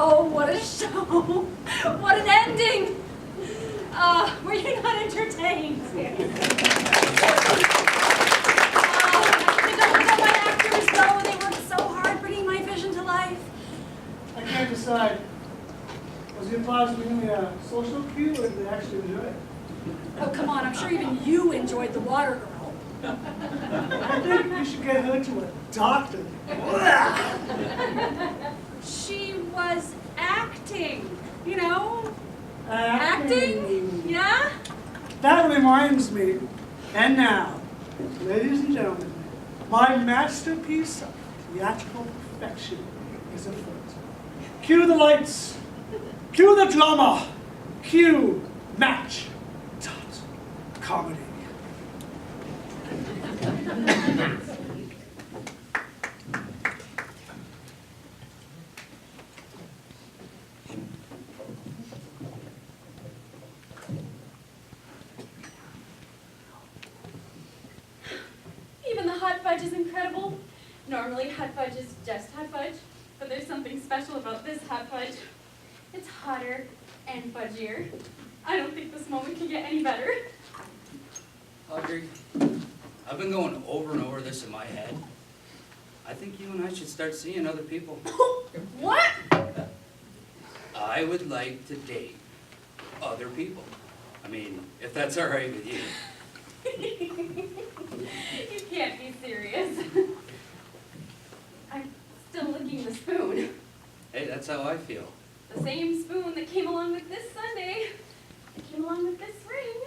Oh, what a show! What an ending! Were you not entertained? Don't let my actors go. They worked so hard bringing my vision to life. I can't decide. Was the applause merely a social cue, or did they actually enjoy it? Oh, come on. I'm sure even you enjoyed The Water Girl. I think you should get her to a doctor. She was acting, you know? Acting? Yeah? That reminds me. And now, ladies and gentlemen, my masterpiece of theatrical perfection is afoot. Cue the lights. Cue the drama. Cue match. Dot. Comedy. Even the hot fudge is incredible. Normally hot fudge is just hot fudge, but there's something special about this hot fudge. It's hotter and fudgier. I don't think this moment can get any better. Audrey, I've been going over and over this in my head. I think you and I should start seeing other people. What? I would like to date other people. I mean, if that's all right with you. You can't be serious. I'm still licking the spoon. Hey, that's how I feel. The same spoon that came along with this Sunday. That came along with this ring.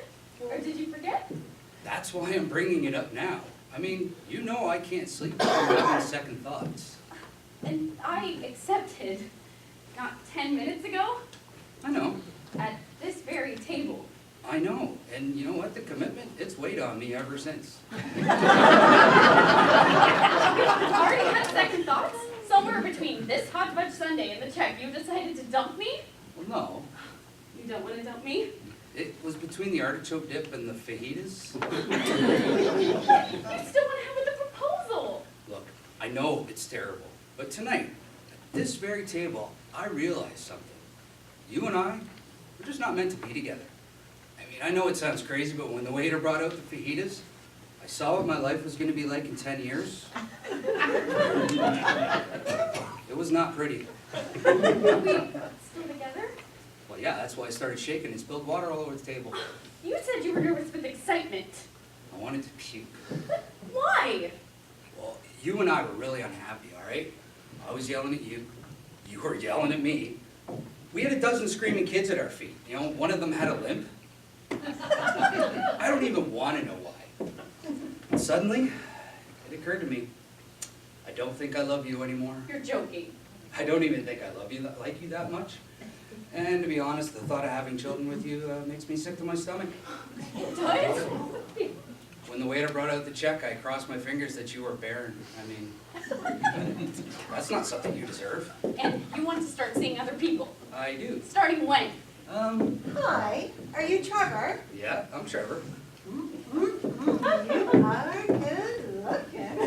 Or did you forget? That's why I'm bringing it up now. I mean, you know I can't sleep without having second thoughts. And I accepted, not 10 minutes ago, I know. at this very table. I know. And you know what? The commitment, it's weighed on me ever since. You've already had second thoughts? Somewhere between this hot fudge Sunday and the check, you decided to dump me? Well, no. You don't want to dump me? It was between the artichoke dip and the fajitas. You still want to have with the proposal. Look, I know it's terrible, but tonight, at this very table, I realized something. You and I, we're just not meant to be together. I mean, I know it sounds crazy, but when the waiter brought out the fajitas, I saw what my life was going to be like in 10 years. It was not pretty. Are we still together? Well, yeah, that's why I started shaking and spilled water all over the table. You said you were nervous with excitement. I wanted to puke. But why? Well, you and I were really unhappy, all right? I was yelling at you. You were yelling at me. We had a dozen screaming kids at our feet. You know, one of them had a limp. I don't even want to know why. And suddenly, it occurred to me, I don't think I love you anymore. You're joking. I don't even think I love you, like you that much. And to be honest, the thought of having children with you makes me sick to my stomach. It does? When the waiter brought out the check, I crossed my fingers that you were barren. I mean, that's not something you deserve. And you want to start seeing other people. I do. Starting when? Hi, are you Trevor? Yeah, I'm Trevor. You are good looking.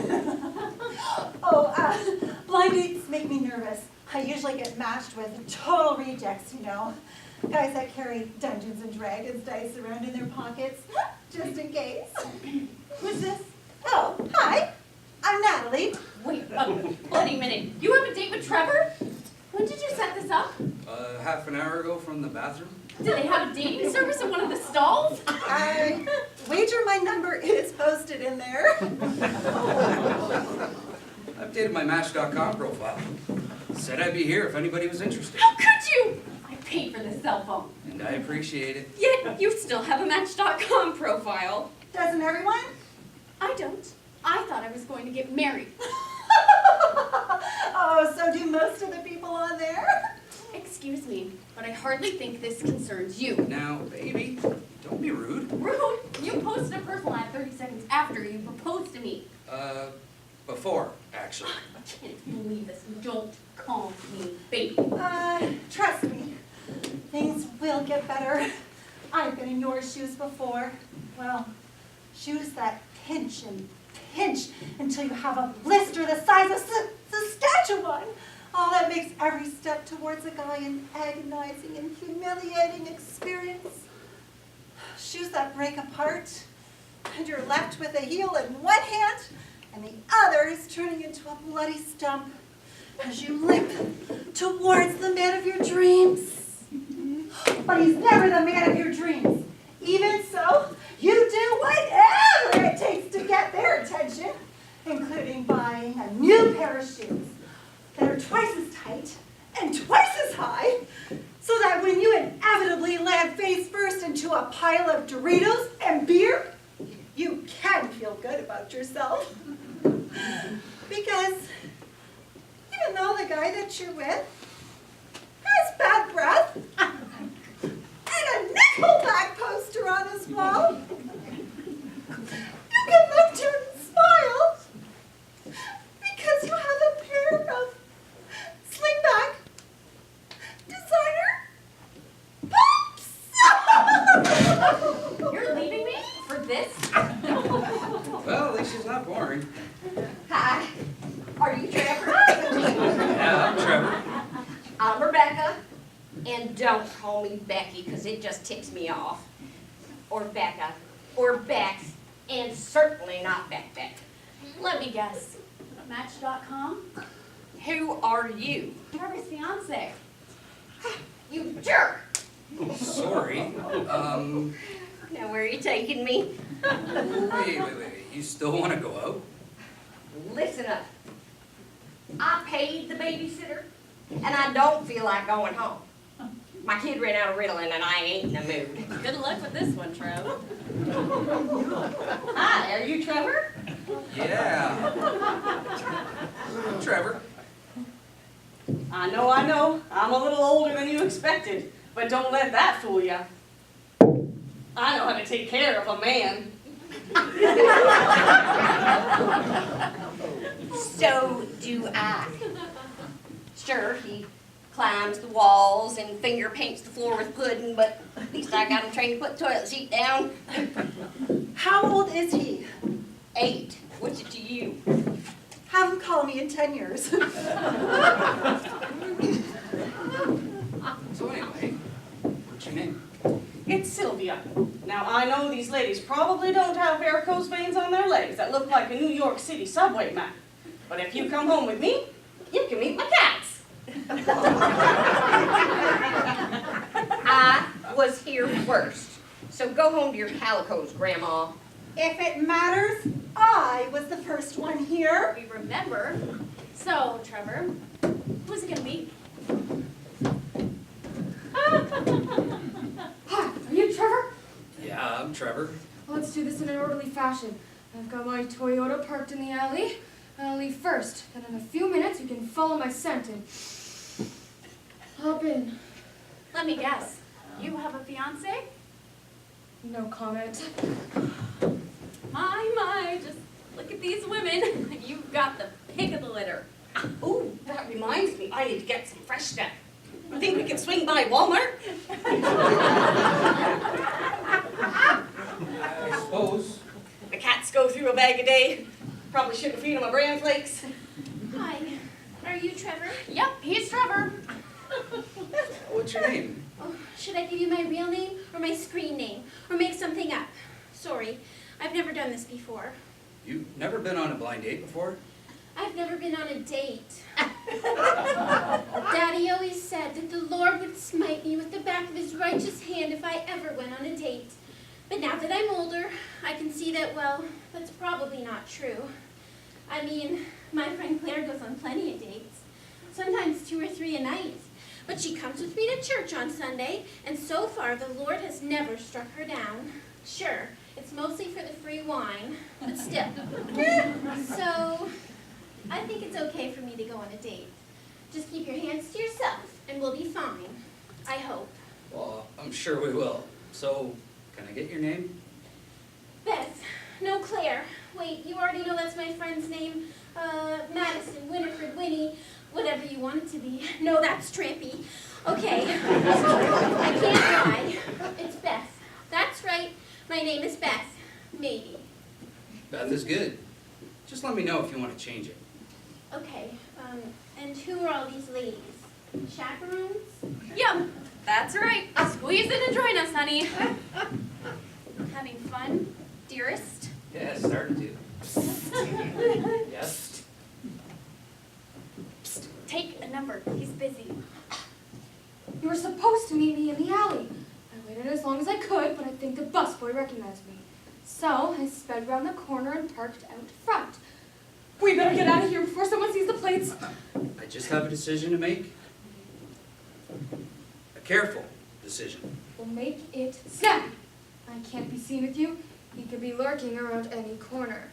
Blind dates make me nervous. I usually get matched with total rejects, you know. Guys that carry Dungeons and Dragons dice around in their pockets, just in case. Who's this? Oh, hi. I'm Natalie. Wait a bloody minute. You have a date with Trevor? When did you set this up? Half an hour ago from the bathroom. Did they have a dating service in one of the stalls? I wager my number is posted in there. I updated my Match.com profile. Said I'd be here if anybody was interested. How could you? I paid for this cell phone. And I appreciate it. Yet you still have a Match.com profile. Doesn't everyone? I don't. I thought I was going to get married. Oh, so do most of the people on there? Excuse me, but I hardly think this concerns you. Now, baby, don't be rude. Rude? You posted a personal ad 30 seconds after you proposed to me. Before, actually. I can't believe this. Don't call me baby. Trust me, things will get better. I've been in your shoes before. Well, shoes that pinch and pinch until you have a blister the size of Saskatchewan. Oh, that makes every step towards a guy an agonizing and humiliating experience. Shoes that break apart, and you're left with a heel in one hand, and the other is turning into a bloody stump as you limp towards the man of your dreams. But he's never the man of your dreams. Even so, you do whatever it takes to get their attention, including buying a new pair of shoes that are twice as tight and twice as high, so that when you inevitably land face first into a pile of Doritos and beer, you can feel good about yourself. Because even though the guy that you're with has bad breath and a Nickelback poster on his wall, you can look to him and smile because you have a pair of slingback designer pumps. You're leaving me for this? Well, at least she's not boring. Hi, are you Trevor? Yeah, I'm Trevor. I'm Rebecca, and don't call me Becky, because it just ticks me off. Or Becca, or Bex, and certainly not Beck. Let me guess. Match.com? Who are you? Trevor's fiance. You jerk! Sorry. Now where are you taking me? Wait. You still want to go out? Listen up. I paid the babysitter, and I don't feel like going home. My kid ran out of Ritalin, and I ain't in the mood. Good luck with this one, Trev. Hi, are you Trevor? Yeah. I'm Trevor. I know. I'm a little older than you expected, but don't let that fool you. I know how to take care of a man. So do I. Sure, he climbs the walls and finger paints the floor with pudding, but at least I got him trained to put the toilet seat down. How old is he? 8. What's it to you? Have him call me in 10 years. So anyway, what's your name? It's Sylvia. Now, I know these ladies probably don't have varicose veins on their legs that look like a New York City subway map. But if you come home with me, You can meet my cats. I was here first, so go home to your calicos, Grandma. If it matters, I was the first one here. We remember. So, Trevor, who's it gonna be? Hi, are you Trevor? Yeah, I'm Trevor. Let's do this in an orderly fashion. I've got my Toyota parked in the alley. I'll leave first. Then in a few minutes you can follow my scent and hop in. Let me guess. You have a fiance? No comment. My, just look at these women. You've got the pick of the litter. ooh, that reminds me, I need to get some fresh stuff. I think we can swing by Walmart. I suppose. The cats go through a bag a day. Probably shouldn't feed them a bran flakes. Hi. Are you Trevor? Yep, he's Trevor. What's your name? Oh, should I give you my real name or my screen name? Or make something up? Sorry, I've never done this before. You've never been on a blind date before? I've never been on a date. Daddy always said that the Lord would smite me with the back of his righteous hand if I ever went on a date. But now that I'm older, I can see that, well, that's probably not true. I mean, my friend Claire goes on plenty of dates, sometimes 2 or 3 a night. But she comes with me to church on Sunday, and so far the Lord has never struck her down. Sure, it's mostly for the free wine, but still. So, I think it's okay for me to go on a date. Just keep your hands to yourself, and we'll be fine. I hope. Well, I'm sure we will. So, can I get your name? Beth. No, Claire. Wait, you already know that's my friend's name. Madison, Winifred, Winnie, whatever you want it to be. No, that's Trampy. Okay. I can't lie. It's Beth. That's right. My name is Beth. Maybe. Beth is good. Just let me know if you want to change it. Okay, and who are all these ladies? Chaperones? Yep, that's right. Squeeze in and join us, honey. Having fun, dearest? Yeah, starting to. Yes. Psst, take a number. He's busy. You were supposed to meet me in the alley. I waited as long as I could, but I think the busboy recognized me. So I sped around the corner and parked out front. We better get out of here before someone sees the plates. I just have a decision to make. A careful decision. We'll make it snappy. I can't be seen with you. He could be lurking around any corner.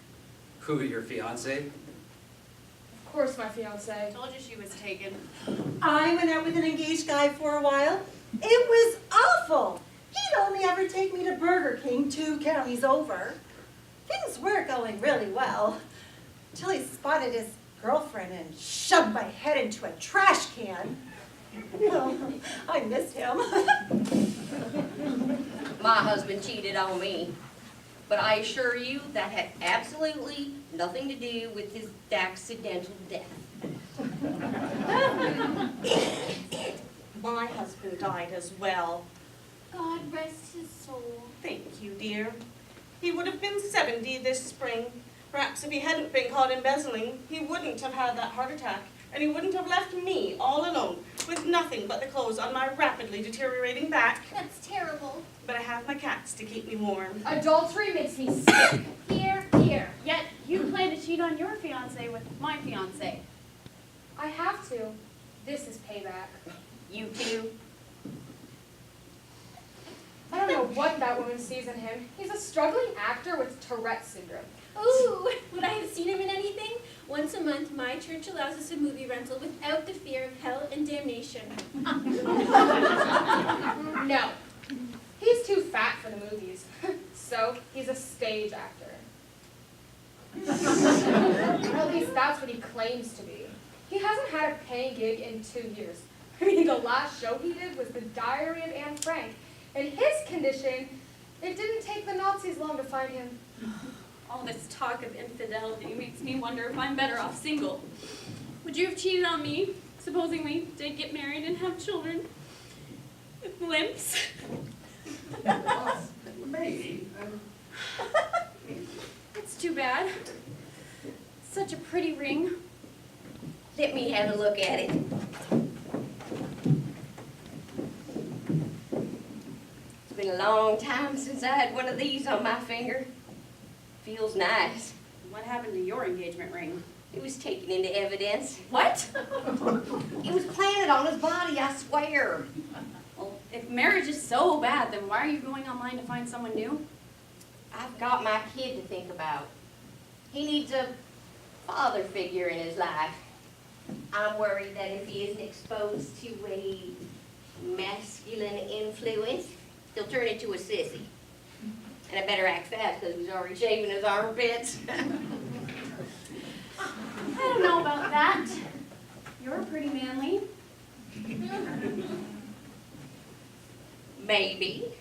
Who, your fiance? Of course, my fiance. Told you she was taken. I went out with an engaged guy for a while. It was awful. He'd only ever take me to Burger King 2 counties over. Things were going really well, till he spotted his girlfriend and shoved my head into a trash can. Oh, I missed him. My husband cheated on me, but I assure you that had absolutely nothing to do with his accidental death. My husband died as well. God rest his soul. Thank you, dear. He would have been 70 this spring. Perhaps if he hadn't been caught embezzling, he wouldn't have had that heart attack, and he wouldn't have left me all alone with nothing but the clothes on my rapidly deteriorating back. That's terrible. But I have my cats to keep me warm. Adultery makes me sick. Here, here. Yet you plan to cheat on your fiance with my fiance. I have to. This is payback. You too? I don't know what that woman sees in him. He's a struggling actor with Tourette's syndrome. Ooh, would I have seen him in anything? Once a month, my church allows us a movie rental without the fear of hell and damnation. No. He's too fat for the movies. So he's a stage actor. At least that's what he claims to be. He hasn't had a paying gig in 2 years. I mean, the last show he did was The Diary of Anne Frank. In his condition, it didn't take the Nazis long to find him. All this talk of infidelity makes me wonder if I'm better off single. Would you have cheated on me, supposing we did get married and have children? With limps? Maybe. It's too bad. Such a pretty ring. Let me have a look at it. It's been a long time since I had one of these on my finger. Feels nice. What happened to your engagement ring? It was taken into evidence. What? It was planted on his body, I swear. Well, if marriage is so bad, then why are you going online to find someone new? I've got my kid to think about. He needs a father figure in his life. I'm worried that if he isn't exposed to a masculine influence, he'll turn into a sissy. And I better act fast because he's already shaving his armpits. I don't know about that. You're pretty manly. Maybe.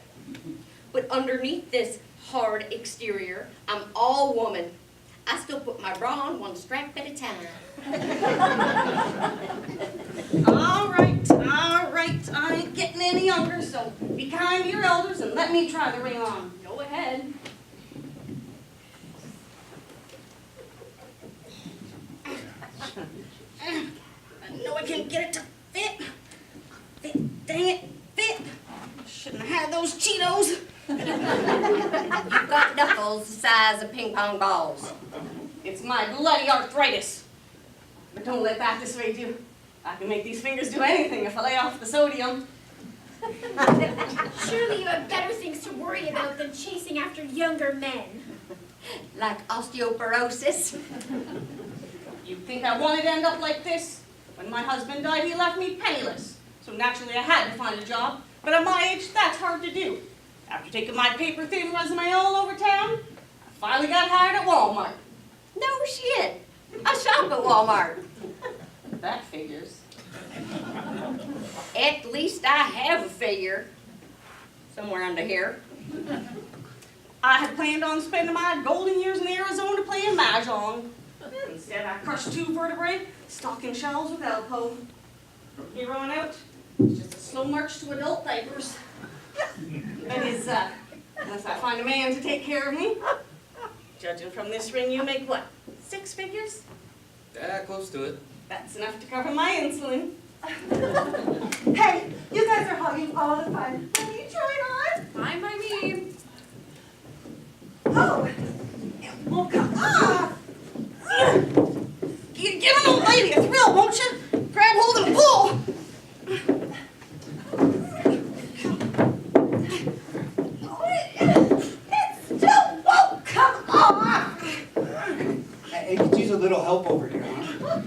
But underneath this hard exterior, I'm all woman. I still put my bra on one strap at a time. All right, I ain't getting any younger, so be kind to your elders and let me try the ring on. Go ahead. I know I can get it to fit. Fit, dang it, fit. Shouldn't have had those Cheetos. You've got knuckles the size of ping pong balls. It's my bloody arthritis. But don't let that dissuade you. I can make these fingers do anything if I lay off the sodium. Surely you have better things to worry about than chasing after younger men. Like osteoporosis. You'd think I wanted to end up like this? When my husband died, he left me penniless. So naturally I had to find a job. But at my age, that's hard to do. After taking my paper-thin resume all over town, I finally got hired at Walmart. No shit. I shop at Walmart. That figures. At least I have a figure. Somewhere under here. I had planned on spending my golden years in Arizona playing mahjong. Instead, I crushed 2 vertebrae, stocking shells with Alpo. From here on out, it's just a slow march to adult diapers. That is, unless I find a man to take care of me. Judging from this ring, you make what, 6 figures? Yeah, close to it. That's enough to cover my insulin. Hey, you guys are hogging all the fun. Let me try it on. Fine by me. Oh, it won't come off. Give an old lady a thrill, won't you? Grab hold and pull. It still won't come off. Hey, could use a little help over here, huh?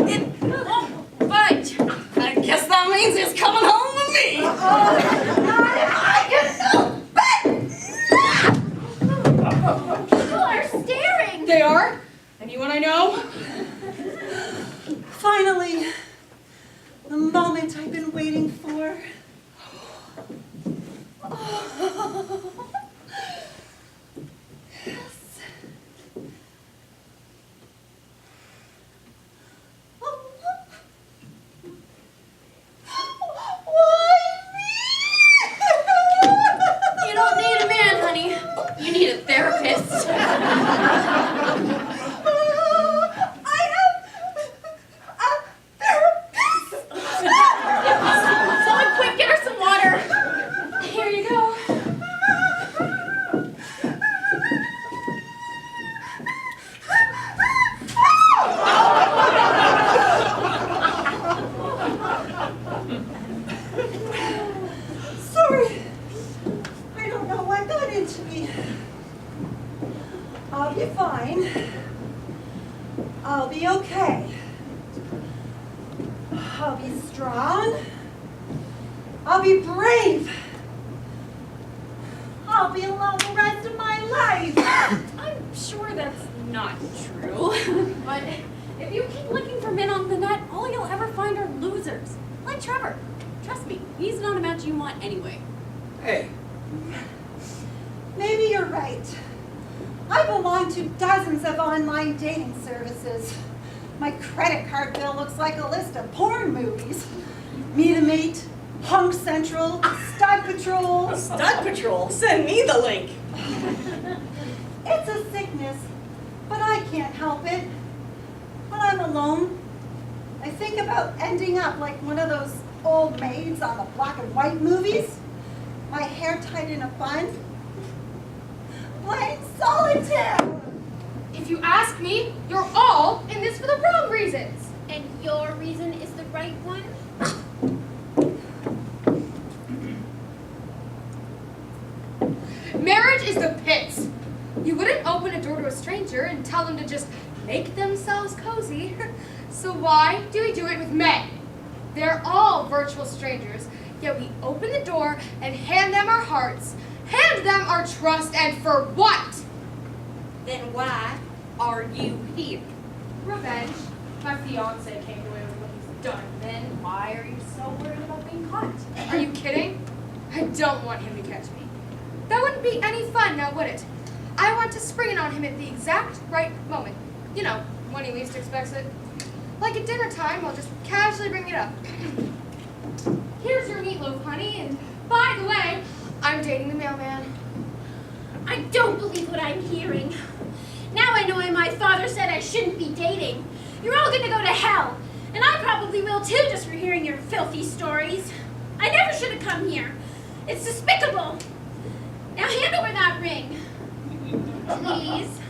It won't budge. I guess that means it's coming home with me. People are staring. They are? Anyone I know? Finally, the moment I've been waiting for. Oh. Yes. Why me? You don't need a man, honey. You need a therapist. I am a therapist. Someone quick, get her some water. Here you go. Sorry. I don't know what got into me. I'll be fine. I'll be okay. I'll be strong. I'll be brave. I'll be alone the rest of my life. I'm sure that's not true. But if you keep looking for men on the net, all you'll ever find are losers. Like Trevor. Trust me, he's not a match you want anyway. Hey, Maybe you're right. I belong to dozens of online dating services. My credit card bill looks like a list of porn movies. Meet a Mate, Hunk Central, Stud Patrol. Stud Patrol, send me the link. It's a sickness, but I can't help it. When I'm alone, I think about ending up like one of those old maids on the black and white movies. My hair tied in a bun. Playing solitaire. If you ask me, you're all in this for the wrong reasons. And your reason is the right one? Marriage is the pits. You wouldn't open a door to a stranger and tell them to just make themselves cozy. So why do we do it with men? They're all virtual strangers, yet we open the door and hand them our hearts, hand them our trust, and for what? Then why are you here? Revenge. My fiance came away with what he's done. Then why are you so worried about being caught? Are you kidding? I don't want him to catch me. That wouldn't be any fun, now would it? I want to spring it on him at the exact right moment. You know, when he least expects it. Like at dinner time, I'll just casually bring it up. Here's your meatloaf, honey, and by the way, I'm dating the mailman. I don't believe what I'm hearing. Now I know why my father said I shouldn't be dating. You're all gonna go to hell. And I probably will too, just for hearing your filthy stories. I never should have come here. It's despicable. Now hand over that ring. Please.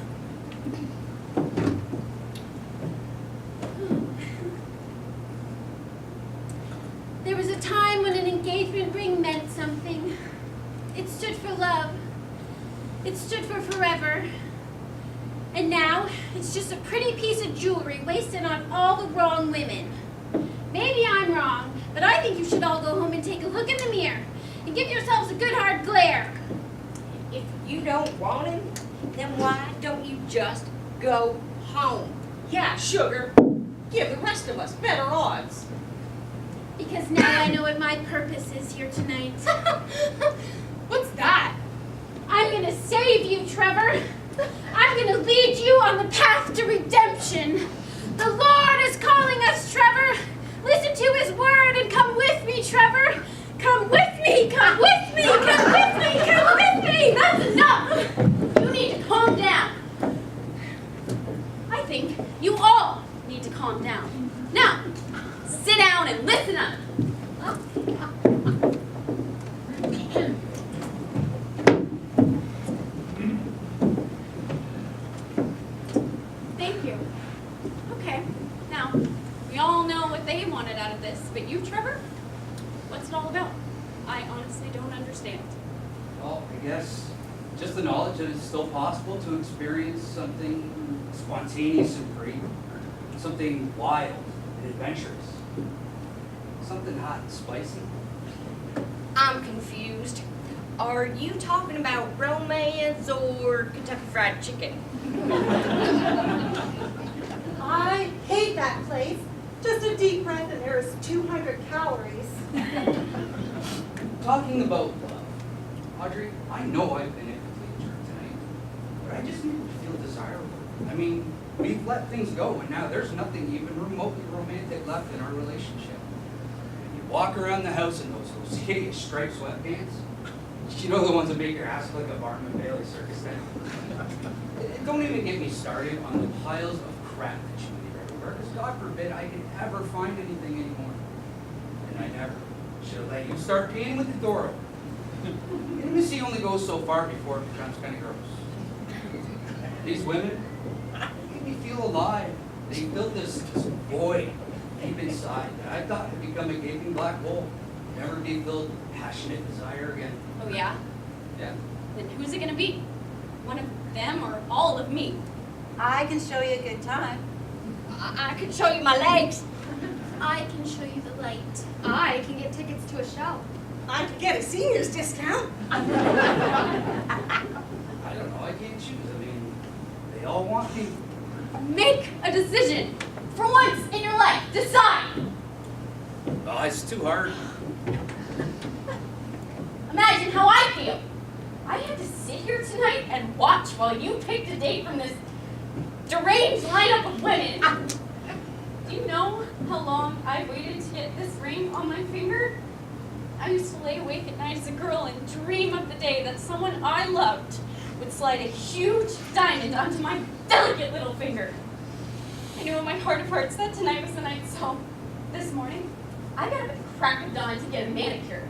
There was a time when an engagement ring meant something. It stood for love. It stood for forever. And now, it's just a pretty piece of jewelry wasted on all the wrong women. Maybe I'm wrong, but I think you should all go home and take a look in the mirror and give yourselves a good hard glare. If you don't want him, then why don't you just go home? Yeah, sugar. Give the rest of us better odds. Because now I know what my purpose is here tonight. What's that? I'm gonna save you, Trevor. I'm gonna on the path to redemption. The Lord is calling us, Trevor. Listen to his word and come with me, Trevor. Come with me, come with me, come with me, come with me. That's enough! You need to calm down. I think you all need to calm down. Now, sit down and listen up. Thank you. Okay, now, we all know what they wanted out of this, but you, Trevor? What's it all about? I honestly don't understand. Well, I guess just the knowledge that it's still possible to experience something spontaneous and free, something wild and adventurous, something hot and spicy. I'm confused. Are you talking about romance or Kentucky Fried Chicken? I hate that place. Just a deep breath and there is 200 calories. Talking about love, Audrey, I know I've been a complete jerk tonight, but I just need to feel desirable. I mean, we've let things go, and now there's nothing even remotely romantic left in our relationship. You walk around the house in those hideous striped sweatpants. You know, the ones that make your ass look like a Barnum and Bailey circus tent. Don't even get me started on the piles of crap that you leave everywhere, because God forbid I could ever find anything anymore. And I never should have let you start peeing with the door open. Intimacy only goes so far before it becomes kind of gross. These women make me feel alive. They filled this void deep inside that I thought had become a gaping black hole, never be filled with passionate desire again. Oh yeah? Yeah. Then who's it gonna be? One of them or all of me? I can show you a good time. I could show you my legs. I can show you the light. I can get tickets to a show. I could get a senior's discount. I don't know, I can't choose. I mean, they all want me. Make a decision. For once in your life, decide. Oh, it's too hard. Imagine how I feel. I had to sit here tonight and watch while you picked a date from this deranged lineup of women. Do you know how long I waited to get this ring on my finger? I used to lay awake at night as a girl and dream of the day that someone I loved would slide a huge diamond onto my delicate little finger. I knew in my heart of hearts that tonight was the night, so this morning, I got up at the crack of dawn to get a manicure.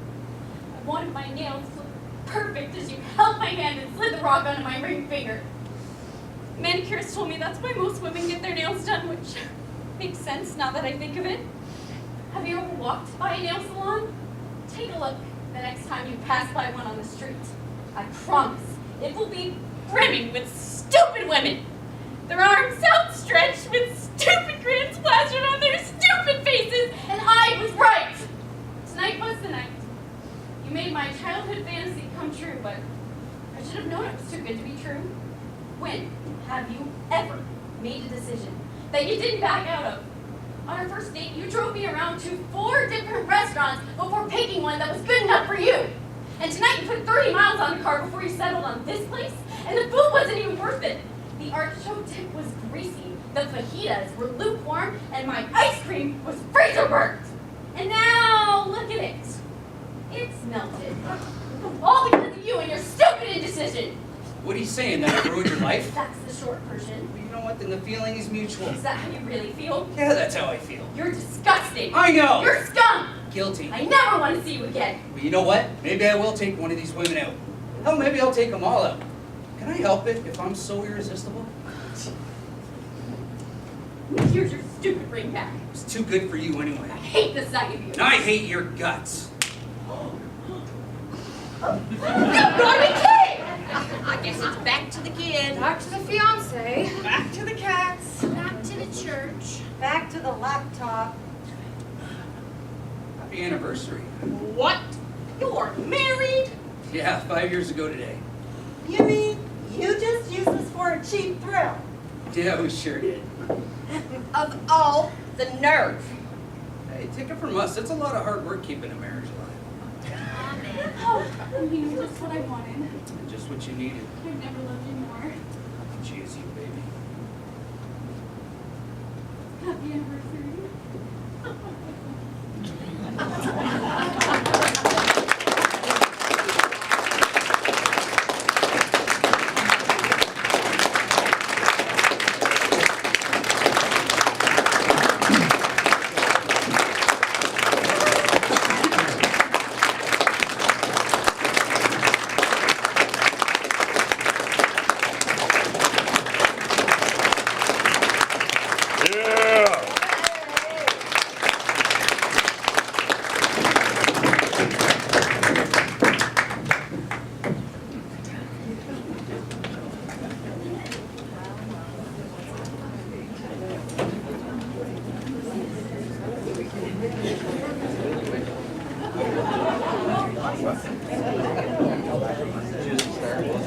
I wanted my nails to look perfect as you held my hand and slid the rock onto my ring finger. Manicurist told me that's why most women get their nails done, which makes sense now that I think of it. Have you ever walked by a nail salon? Take a look the next time you pass by one on the street. I promise it will be brimming with stupid women. Their arms outstretched with stupid grins plastered on their stupid faces, and I was right. Tonight was the night. You made my childhood fantasy come true, but I should have known it was too good to be true. When have you ever made a decision that you didn't back out of? On our first date, you drove me around to 4 different restaurants before picking one that was good enough for you. And tonight you put 30 miles on the car before you settled on this place, and the food wasn't even worth it. The artichoke dip was greasy, the fajitas were lukewarm, and my ice cream was freezer burnt. And now, look at it. It's melted. All because of you and your stupid indecision. What are you saying, that I ruined your life? That's the short version. Well, you know what, then the feeling is mutual. Is that how you really feel? Yeah, that's how I feel. You're disgusting. I know! You're scum. Guilty. I never want to see you again. Well, you know what? Maybe I will take one of these women out. Hell, maybe I'll take them all out. Can I help it if I'm so irresistible? Here's your stupid ring back. It's too good for you I anyway. hate the sight of you. And I hate your guts. You've got to be kidding! I guess it's back to the kid. Back to the fiance. Back to the cats. Back to the church. Back to the laptop. Happy anniversary. What? You're married? Yeah, 5 years ago today. You mean you just used this for a cheap thrill? Yeah, we sure did. Of all the nerve. Hey, take it from us. It's a lot of hard work keeping a marriage alive. Oh, you knew just what I wanted. And just what you needed. I've never loved you more. She is you, baby. Happy anniversary.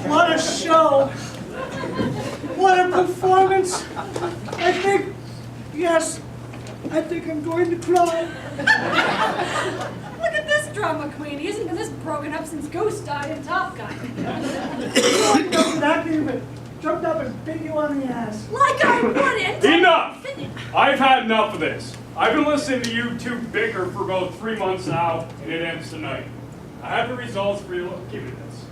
What a show! What a performance! I think, yes, I think I'm going to cry. Look at this drama queen. He hasn't been this broken up since Ghost died in Top Gun. That even jumped up and bit you on the ass. Like I wouldn't! Enough! I've had enough of this. I've been listening to you two bicker for about 3 months now, and it ends tonight. I have the results for your little, give me this.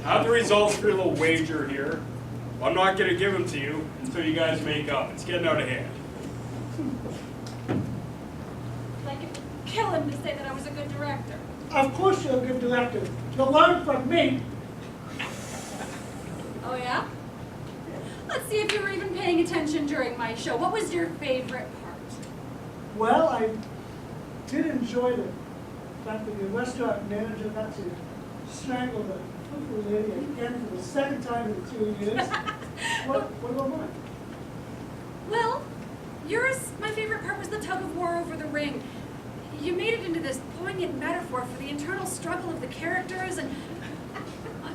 I have the results for your little wager here. I'm not going to give them to you until you guys make up. It's getting out of hand. Like it would kill him to say that I was a good director. Of course you're a good director. You'll learn from me. Oh yeah? Let's see if you were even paying attention during my show. What was your favorite part? Well, I did enjoy the fact that the restaurant manager got to strangle the food lady again for the second time in 2 years. What about mine? Well, yours, my favorite part was the tug of war over the ring. You made it into this poignant metaphor for the internal struggle of the characters, and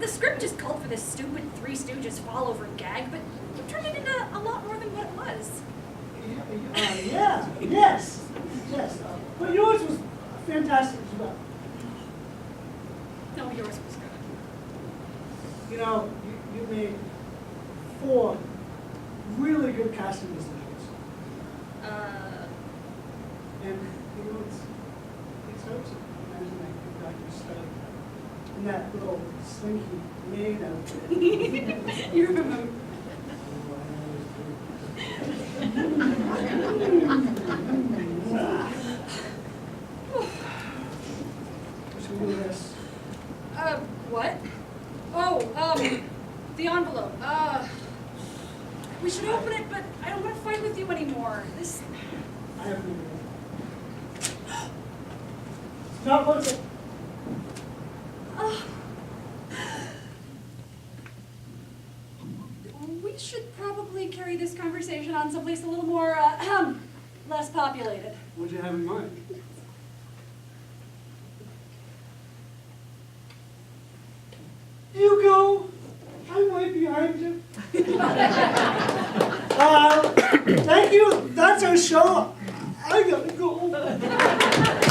the script just called for this stupid Three Stooges fall over gag, but you turned it into a lot more than what it was. Yes. But yours was fantastic as well. No, yours was good. You know, you made 4 really good casting decisions. And you know, it's hard to imagine that you got your study in that little slinky maid outfit. You remember? Should we do this? What? Oh, the envelope. We should open it, but I don't want to fight with you anymore. This. I have no idea. Not what's it? We should probably carry this conversation on someplace a little more, less populated. What'd you have in mind? You go. I'm right behind you. Thank you. That's our show. I gotta go.